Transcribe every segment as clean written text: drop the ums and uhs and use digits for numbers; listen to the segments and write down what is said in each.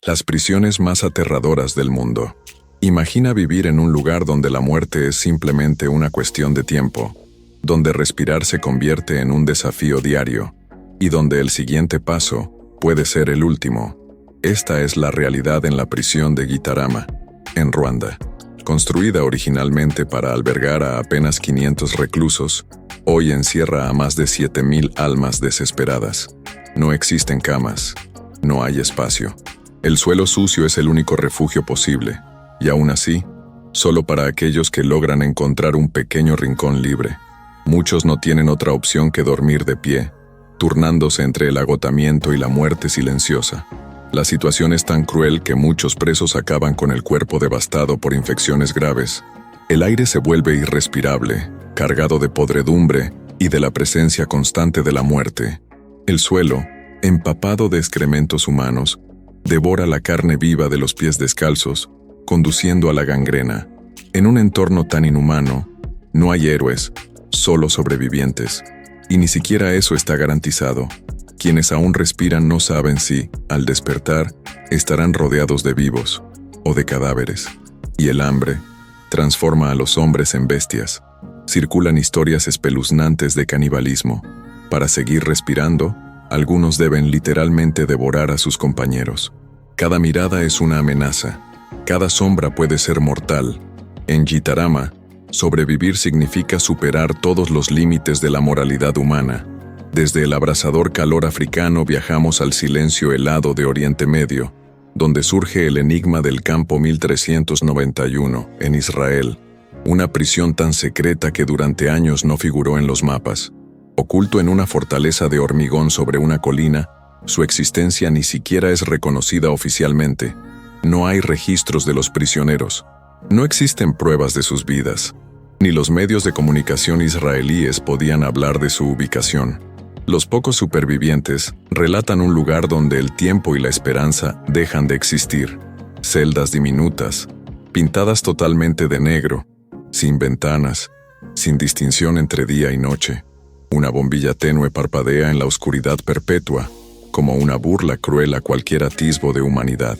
Las prisiones más aterradoras del mundo. Imagina vivir en un lugar donde la muerte es simplemente una cuestión de tiempo, donde respirar se convierte en un desafío diario, y donde el siguiente paso puede ser el último. Esta es la realidad en la prisión de Gitarama, en Ruanda. Construida originalmente para albergar a apenas 500 reclusos, hoy encierra a más de 7.000 almas desesperadas. No existen camas, no hay espacio. El suelo sucio es el único refugio posible, y aún así, solo para aquellos que logran encontrar un pequeño rincón libre. Muchos no tienen otra opción que dormir de pie, turnándose entre el agotamiento y la muerte silenciosa. La situación es tan cruel que muchos presos acaban con el cuerpo devastado por infecciones graves. El aire se vuelve irrespirable, cargado de podredumbre y de la presencia constante de la muerte. El suelo, empapado de excrementos humanos, devora la carne viva de los pies descalzos, conduciendo a la gangrena. En un entorno tan inhumano, no hay héroes, solo sobrevivientes. Y ni siquiera eso está garantizado. Quienes aún respiran no saben si, al despertar, estarán rodeados de vivos o de cadáveres. Y el hambre transforma a los hombres en bestias. Circulan historias espeluznantes de canibalismo. Para seguir respirando, algunos deben literalmente devorar a sus compañeros. Cada mirada es una amenaza. Cada sombra puede ser mortal. En Gitarama, sobrevivir significa superar todos los límites de la moralidad humana. Desde el abrasador calor africano viajamos al silencio helado de Oriente Medio, donde surge el enigma del campo 1391, en Israel, una prisión tan secreta que durante años no figuró en los mapas. Oculto en una fortaleza de hormigón sobre una colina, su existencia ni siquiera es reconocida oficialmente. No hay registros de los prisioneros. No existen pruebas de sus vidas. Ni los medios de comunicación israelíes podían hablar de su ubicación. Los pocos supervivientes relatan un lugar donde el tiempo y la esperanza dejan de existir. Celdas diminutas, pintadas totalmente de negro, sin ventanas, sin distinción entre día y noche. Una bombilla tenue parpadea en la oscuridad perpetua, como una burla cruel a cualquier atisbo de humanidad.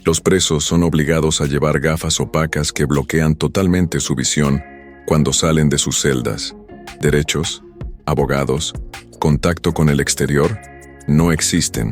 Los presos son obligados a llevar gafas opacas que bloquean totalmente su visión cuando salen de sus celdas. Derechos, abogados, contacto con el exterior, no existen.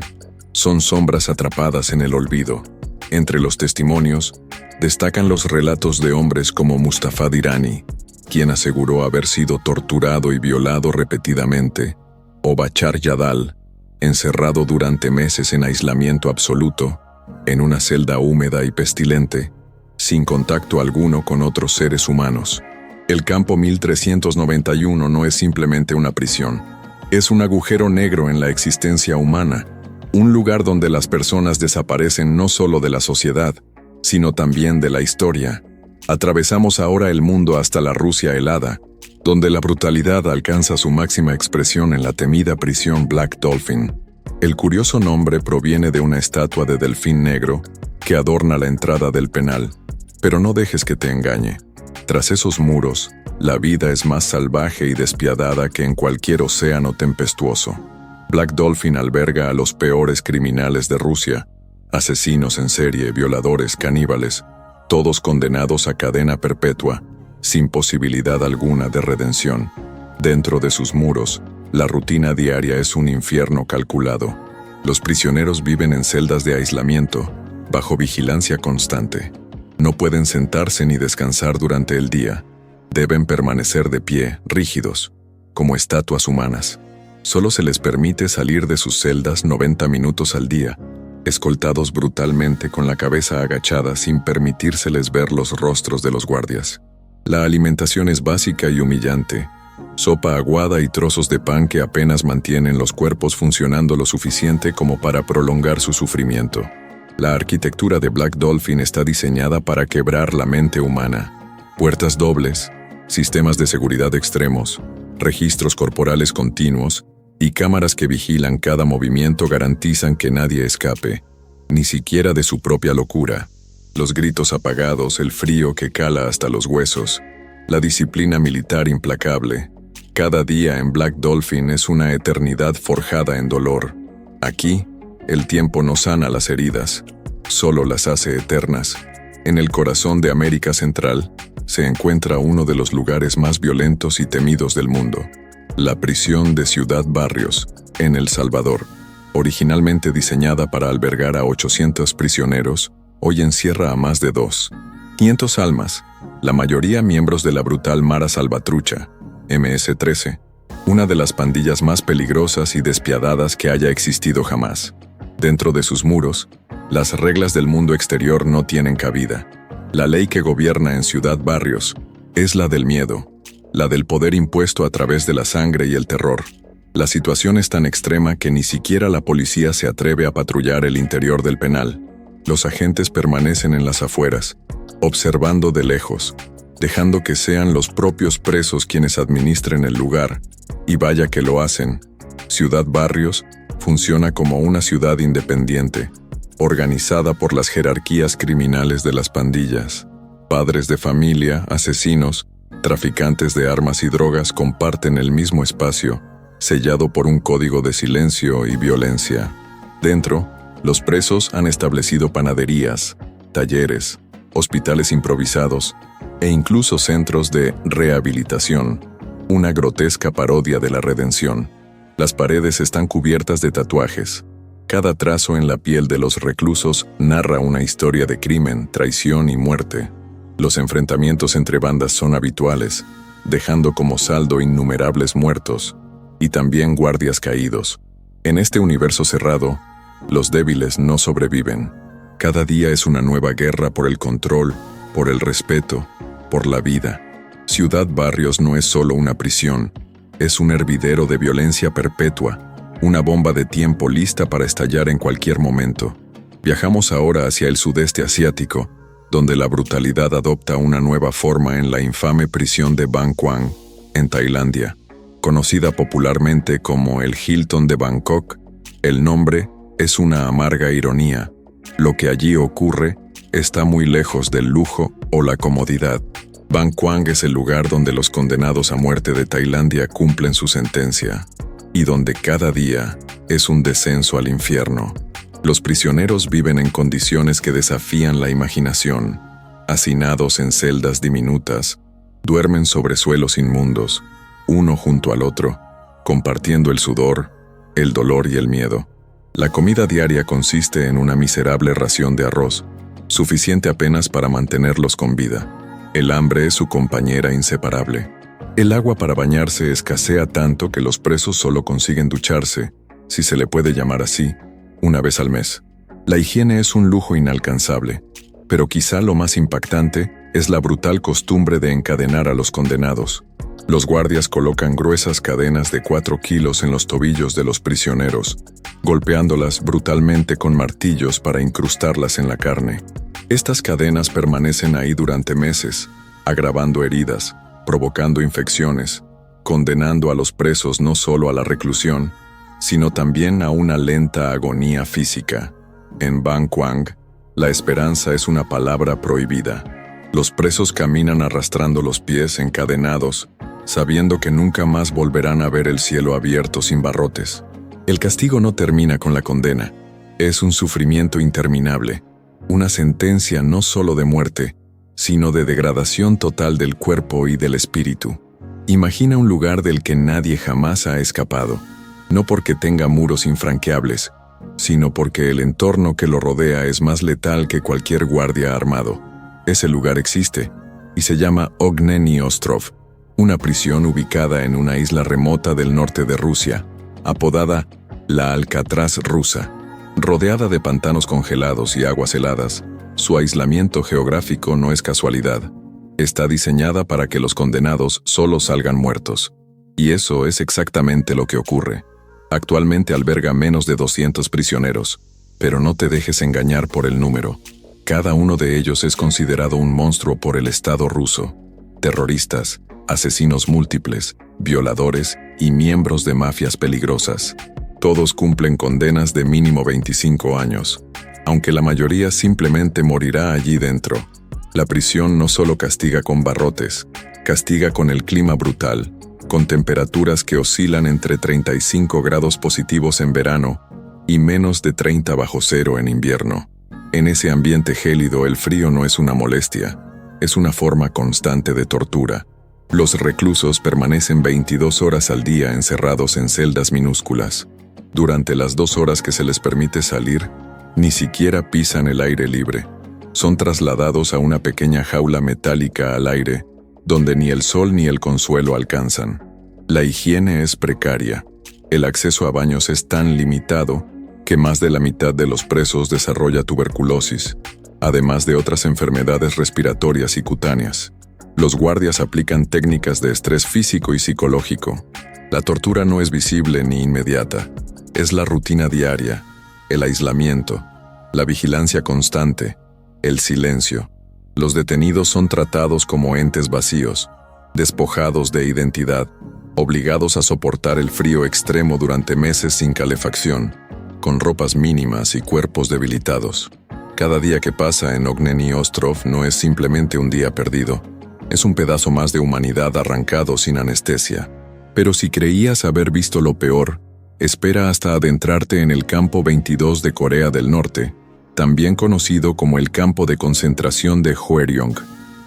Son sombras atrapadas en el olvido. Entre los testimonios, destacan los relatos de hombres como Mustafa Dirani, quien aseguró haber sido torturado y violado repetidamente, o Bachar Yadal, encerrado durante meses en aislamiento absoluto, en una celda húmeda y pestilente, sin contacto alguno con otros seres humanos. El campo 1391 no es simplemente una prisión. Es un agujero negro en la existencia humana, un lugar donde las personas desaparecen no solo de la sociedad, sino también de la historia. Atravesamos ahora el mundo hasta la Rusia helada, donde la brutalidad alcanza su máxima expresión en la temida prisión Black Dolphin. El curioso nombre proviene de una estatua de delfín negro que adorna la entrada del penal. Pero no dejes que te engañe. Tras esos muros, la vida es más salvaje y despiadada que en cualquier océano tempestuoso. Black Dolphin alberga a los peores criminales de Rusia, asesinos en serie, violadores, caníbales, todos condenados a cadena perpetua, sin posibilidad alguna de redención. Dentro de sus muros, la rutina diaria es un infierno calculado. Los prisioneros viven en celdas de aislamiento, bajo vigilancia constante. No pueden sentarse ni descansar durante el día. Deben permanecer de pie, rígidos, como estatuas humanas. Solo se les permite salir de sus celdas 90 minutos al día, escoltados brutalmente con la cabeza agachada sin permitírseles ver los rostros de los guardias. La alimentación es básica y humillante. Sopa aguada y trozos de pan que apenas mantienen los cuerpos funcionando lo suficiente como para prolongar su sufrimiento. La arquitectura de Black Dolphin está diseñada para quebrar la mente humana. Puertas dobles, sistemas de seguridad extremos, registros corporales continuos y cámaras que vigilan cada movimiento garantizan que nadie escape, ni siquiera de su propia locura. Los gritos apagados, el frío que cala hasta los huesos, la disciplina militar implacable. Cada día en Black Dolphin es una eternidad forjada en dolor. Aquí, el tiempo no sana las heridas, solo las hace eternas. En el corazón de América Central se encuentra uno de los lugares más violentos y temidos del mundo, la prisión de Ciudad Barrios, en El Salvador. Originalmente diseñada para albergar a 800 prisioneros, hoy encierra a más de 200 almas, la mayoría miembros de la brutal Mara Salvatrucha, MS-13, una de las pandillas más peligrosas y despiadadas que haya existido jamás. Dentro de sus muros, las reglas del mundo exterior no tienen cabida. La ley que gobierna en Ciudad Barrios es la del miedo, la del poder impuesto a través de la sangre y el terror. La situación es tan extrema que ni siquiera la policía se atreve a patrullar el interior del penal. Los agentes permanecen en las afueras, observando de lejos, dejando que sean los propios presos quienes administren el lugar, y vaya que lo hacen. Ciudad Barrios funciona como una ciudad independiente, organizada por las jerarquías criminales de las pandillas. Padres de familia, asesinos, traficantes de armas y drogas comparten el mismo espacio, sellado por un código de silencio y violencia. Dentro, los presos han establecido panaderías, talleres, hospitales improvisados e incluso centros de rehabilitación, una grotesca parodia de la redención. Las paredes están cubiertas de tatuajes. Cada trazo en la piel de los reclusos narra una historia de crimen, traición y muerte. Los enfrentamientos entre bandas son habituales, dejando como saldo innumerables muertos y también guardias caídos. En este universo cerrado, los débiles no sobreviven. Cada día es una nueva guerra por el control, por el respeto, por la vida. Ciudad Barrios no es solo una prisión, es un hervidero de violencia perpetua, una bomba de tiempo lista para estallar en cualquier momento. Viajamos ahora hacia el sudeste asiático, donde la brutalidad adopta una nueva forma en la infame prisión de Bang Kwang, en Tailandia. Conocida popularmente como el Hilton de Bangkok, el nombre es una amarga ironía. Lo que allí ocurre está muy lejos del lujo o la comodidad. Bang Kwang es el lugar donde los condenados a muerte de Tailandia cumplen su sentencia, y donde cada día es un descenso al infierno. Los prisioneros viven en condiciones que desafían la imaginación. Hacinados en celdas diminutas, duermen sobre suelos inmundos, uno junto al otro, compartiendo el sudor, el dolor y el miedo. La comida diaria consiste en una miserable ración de arroz, suficiente apenas para mantenerlos con vida. El hambre es su compañera inseparable. El agua para bañarse escasea tanto que los presos solo consiguen ducharse, si se le puede llamar así, una vez al mes. La higiene es un lujo inalcanzable, pero quizá lo más impactante es la brutal costumbre de encadenar a los condenados. Los guardias colocan gruesas cadenas de 4 kilos en los tobillos de los prisioneros, golpeándolas brutalmente con martillos para incrustarlas en la carne. Estas cadenas permanecen ahí durante meses, agravando heridas, provocando infecciones, condenando a los presos no solo a la reclusión, sino también a una lenta agonía física. En Bang Kwang, la esperanza es una palabra prohibida. Los presos caminan arrastrando los pies encadenados, sabiendo que nunca más volverán a ver el cielo abierto sin barrotes. El castigo no termina con la condena. Es un sufrimiento interminable, una sentencia no solo de muerte, sino de degradación total del cuerpo y del espíritu. Imagina un lugar del que nadie jamás ha escapado, no porque tenga muros infranqueables, sino porque el entorno que lo rodea es más letal que cualquier guardia armado. Ese lugar existe, y se llama Ogneni Ostrov, una prisión ubicada en una isla remota del norte de Rusia, apodada la Alcatraz rusa. Rodeada de pantanos congelados y aguas heladas, su aislamiento geográfico no es casualidad. Está diseñada para que los condenados solo salgan muertos. Y eso es exactamente lo que ocurre. Actualmente alberga menos de 200 prisioneros, pero no te dejes engañar por el número. Cada uno de ellos es considerado un monstruo por el Estado ruso. Terroristas, asesinos múltiples, violadores y miembros de mafias peligrosas. Todos cumplen condenas de mínimo 25 años, aunque la mayoría simplemente morirá allí dentro. La prisión no solo castiga con barrotes, castiga con el clima brutal, con temperaturas que oscilan entre 35 grados positivos en verano y menos de 30 bajo cero en invierno. En ese ambiente gélido, el frío no es una molestia, es una forma constante de tortura. Los reclusos permanecen 22 horas al día encerrados en celdas minúsculas. Durante las 2 horas que se les permite salir, ni siquiera pisan el aire libre. Son trasladados a una pequeña jaula metálica al aire, donde ni el sol ni el consuelo alcanzan. La higiene es precaria. El acceso a baños es tan limitado que más de la mitad de los presos desarrolla tuberculosis, además de otras enfermedades respiratorias y cutáneas. Los guardias aplican técnicas de estrés físico y psicológico. La tortura no es visible ni inmediata. Es la rutina diaria, el aislamiento, la vigilancia constante, el silencio. Los detenidos son tratados como entes vacíos, despojados de identidad, obligados a soportar el frío extremo durante meses sin calefacción, con ropas mínimas y cuerpos debilitados. Cada día que pasa en Ognjeni Ostrov no es simplemente un día perdido, es un pedazo más de humanidad arrancado sin anestesia. Pero si creías haber visto lo peor, espera hasta adentrarte en el Campo 22 de Corea del Norte, también conocido como el campo de concentración de Hwaryong.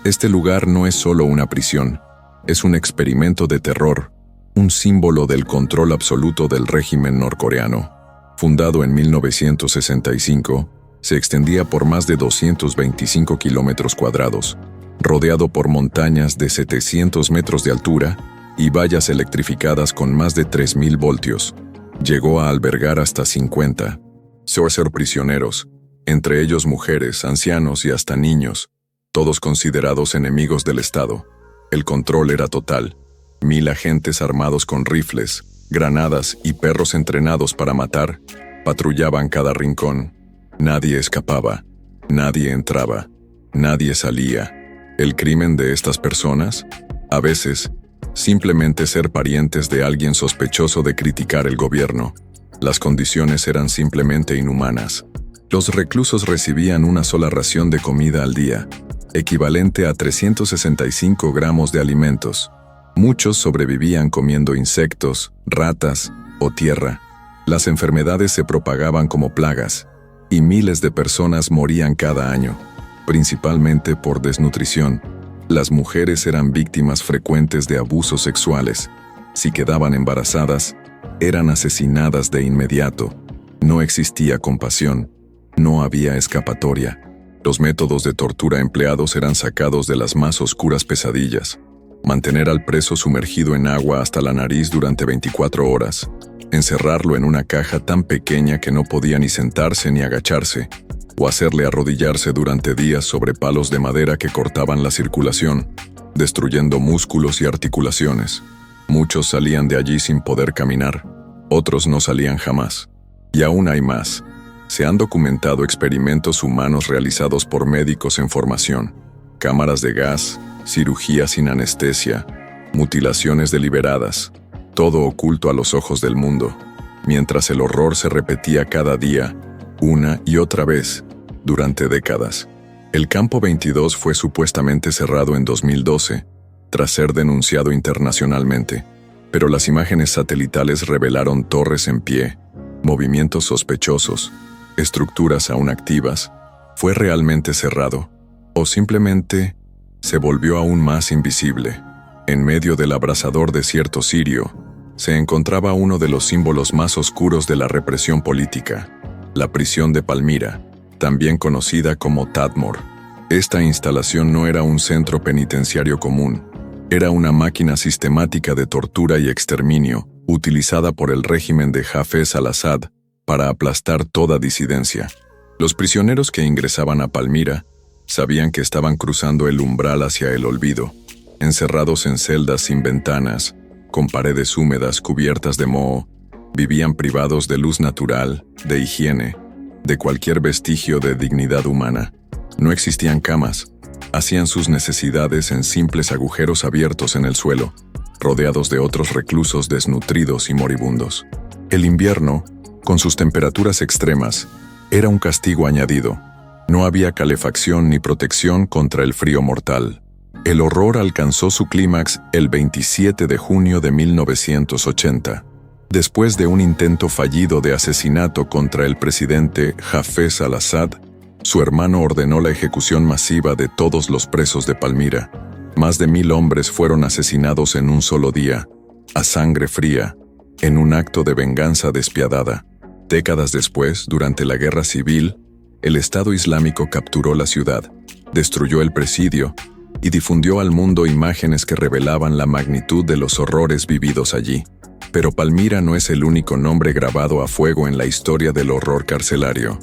Este lugar no es solo una prisión, es un experimento de terror, un símbolo del control absoluto del régimen norcoreano. Fundado en 1965, se extendía por más de 225 kilómetros cuadrados, rodeado por montañas de 700 metros de altura y vallas electrificadas con más de 3.000 voltios. Llegó a albergar hasta 50 prisioneros, entre ellos mujeres, ancianos y hasta niños, todos considerados enemigos del Estado. El control era total. 1.000 agentes armados con rifles, granadas y perros entrenados para matar patrullaban cada rincón. Nadie escapaba, nadie entraba, nadie salía. El crimen de estas personas, a veces, simplemente ser parientes de alguien sospechoso de criticar el gobierno. Las condiciones eran simplemente inhumanas. Los reclusos recibían una sola ración de comida al día, equivalente a 365 gramos de alimentos. Muchos sobrevivían comiendo insectos, ratas o tierra. Las enfermedades se propagaban como plagas, y miles de personas morían cada año, principalmente por desnutrición. Las mujeres eran víctimas frecuentes de abusos sexuales. Si quedaban embarazadas, eran asesinadas de inmediato. No existía compasión, no había escapatoria. Los métodos de tortura empleados eran sacados de las más oscuras pesadillas. Mantener al preso sumergido en agua hasta la nariz durante 24 horas, encerrarlo en una caja tan pequeña que no podía ni sentarse ni agacharse, o hacerle arrodillarse durante días sobre palos de madera que cortaban la circulación, destruyendo músculos y articulaciones. Muchos salían de allí sin poder caminar, otros no salían jamás. Y aún hay más. Se han documentado experimentos humanos realizados por médicos en formación, cámaras de gas, cirugías sin anestesia, mutilaciones deliberadas, todo oculto a los ojos del mundo, mientras el horror se repetía cada día, una y otra vez, durante décadas. El Campo 22 fue supuestamente cerrado en 2012, tras ser denunciado internacionalmente, pero las imágenes satelitales revelaron torres en pie, movimientos sospechosos, estructuras aún activas. ¿Fue realmente cerrado? ¿O simplemente se volvió aún más invisible? En medio del abrasador desierto sirio, se encontraba uno de los símbolos más oscuros de la represión política, la prisión de Palmira, también conocida como Tadmor. Esta instalación no era un centro penitenciario común, era una máquina sistemática de tortura y exterminio, utilizada por el régimen de Hafez al-Assad para aplastar toda disidencia. Los prisioneros que ingresaban a Palmira sabían que estaban cruzando el umbral hacia el olvido, encerrados en celdas sin ventanas, con paredes húmedas cubiertas de moho. Vivían privados de luz natural, de higiene, de cualquier vestigio de dignidad humana. No existían camas. Hacían sus necesidades en simples agujeros abiertos en el suelo, rodeados de otros reclusos desnutridos y moribundos. El invierno, con sus temperaturas extremas, era un castigo añadido. No había calefacción ni protección contra el frío mortal. El horror alcanzó su clímax el 27 de junio de 1980. Después de un intento fallido de asesinato contra el presidente Hafez al-Assad, Su hermano ordenó la ejecución masiva de todos los presos de Palmira. Más de 1000 hombres fueron asesinados en un solo día, a sangre fría, en un acto de venganza despiadada. Décadas después, durante la Guerra Civil, el Estado Islámico capturó la ciudad, destruyó el presidio y difundió al mundo imágenes que revelaban la magnitud de los horrores vividos allí. Pero Palmira no es el único nombre grabado a fuego en la historia del horror carcelario.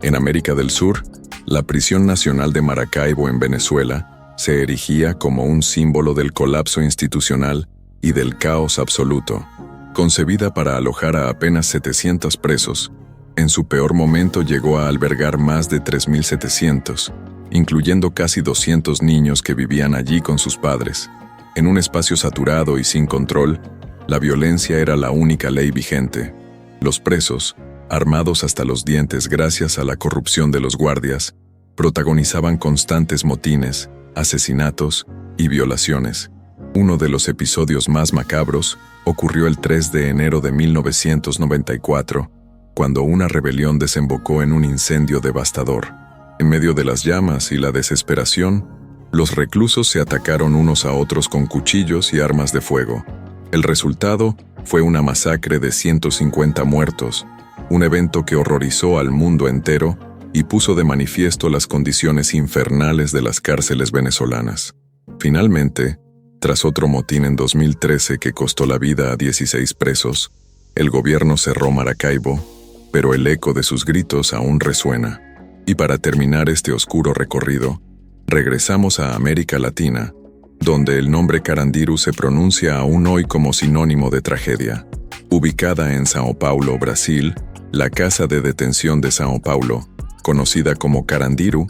En América del Sur, la Prisión Nacional de Maracaibo en Venezuela se erigía como un símbolo del colapso institucional y del caos absoluto. Concebida para alojar a apenas 700 presos, en su peor momento llegó a albergar más de 3.700, incluyendo casi 200 niños que vivían allí con sus padres. En un espacio saturado y sin control, la violencia era la única ley vigente. Los presos, armados hasta los dientes gracias a la corrupción de los guardias, protagonizaban constantes motines, asesinatos y violaciones. Uno de los episodios más macabros ocurrió el 3 de enero de 1994, cuando una rebelión desembocó en un incendio devastador. En medio de las llamas y la desesperación, los reclusos se atacaron unos a otros con cuchillos y armas de fuego. El resultado fue una masacre de 150 muertos, un evento que horrorizó al mundo entero y puso de manifiesto las condiciones infernales de las cárceles venezolanas. Finalmente, tras otro motín en 2013 que costó la vida a 16 presos, el gobierno cerró Maracaibo, pero el eco de sus gritos aún resuena. Y para terminar este oscuro recorrido, regresamos a América Latina, donde el nombre Carandiru se pronuncia aún hoy como sinónimo de tragedia. Ubicada en São Paulo, Brasil, la Casa de Detención de São Paulo, conocida como Carandiru,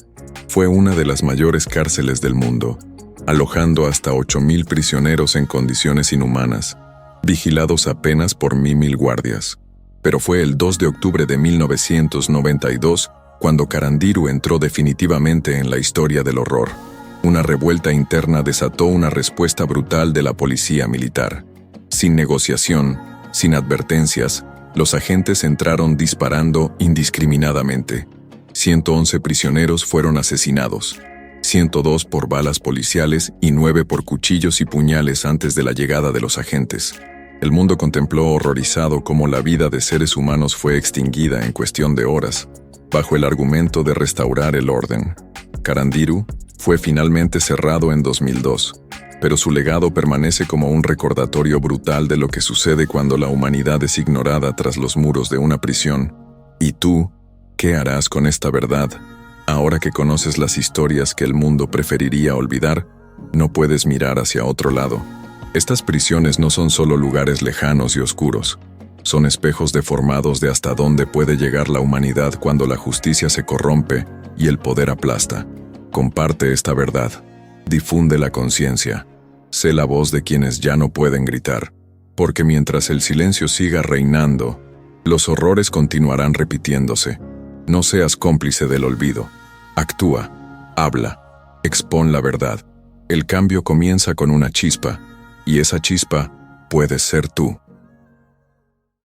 fue una de las mayores cárceles del mundo, alojando hasta 8.000 prisioneros en condiciones inhumanas, vigilados apenas por 1.000 guardias. Pero fue el 2 de octubre de 1992 cuando Carandiru entró definitivamente en la historia del horror. Una revuelta interna desató una respuesta brutal de la policía militar. Sin negociación, sin advertencias, los agentes entraron disparando indiscriminadamente. 111 prisioneros fueron asesinados, 102 por balas policiales y 9 por cuchillos y puñales antes de la llegada de los agentes. El mundo contempló horrorizado cómo la vida de seres humanos fue extinguida en cuestión de horas, bajo el argumento de restaurar el orden. Carandiru fue finalmente cerrado en 2002, pero su legado permanece como un recordatorio brutal de lo que sucede cuando la humanidad es ignorada tras los muros de una prisión. ¿Y tú, qué harás con esta verdad? Ahora que conoces las historias que el mundo preferiría olvidar, no puedes mirar hacia otro lado. Estas prisiones no son solo lugares lejanos y oscuros, son espejos deformados de hasta dónde puede llegar la humanidad cuando la justicia se corrompe y el poder aplasta. Comparte esta verdad, difunde la conciencia, sé la voz de quienes ya no pueden gritar, porque mientras el silencio siga reinando, los horrores continuarán repitiéndose. No seas cómplice del olvido. Actúa, habla, expón la verdad. El cambio comienza con una chispa, y esa chispa puedes ser tú.